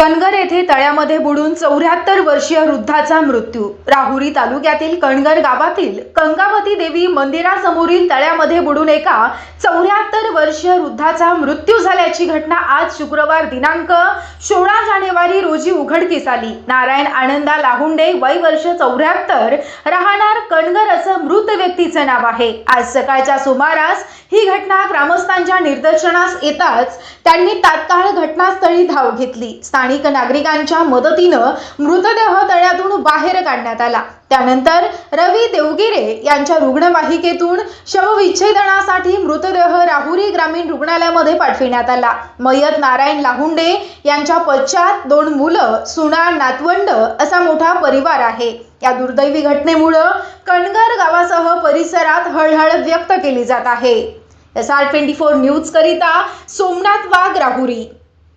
कणगर येथे तळ्यामध्ये बुडून 74 वर्षीय वृद्धाचा मृत्यू। राहुरी तालुक्यातील कणगर गावातील गंगावती देवी मंदिरासमोरील तळ्यामध्ये बुडून एका 74 वर्षीय वृद्धाचा मृत्यू झाल्याची घटना आज शुक्रवार दिनांक 16 जानेवारी रोजी उघडकीस आली। नारायण आनंदा लाहुंडे, वय वर्ष 74, राहणार कणगर असं मृत व्यक्तीचं नाव आहे। आज सकाळच्या सुमारास ही घटना ग्रामस्थांच्या निदर्शनास येताच त्यांनी तात्काळ घटनास्थळी धाव घेतली। स्थानिक नागरिकांच्या मदतीनं मृतदेह तळ्यातून बाहेर काढण्यात आला। त्यानंतर रवी देवगिरे यांच्या रुग्णवाहिकेतून शवविच्छेदनासाठी मृतदेह राहुरी ग्रामीण रुग्णालयामध्ये पाठविण्यात आला। मयत नारायण लाहुंडे यांच्या पश्चात 2 मुलं, सुना, नातवंड असा मोठा परिवार आहे। या दुर्दैवी घटनेमुळे कणगर गावासह परिसरात हळहळ व्यक्त केली जात आहे। SR24 न्यूज करिता सोमनाथ वाघ, राहुरी।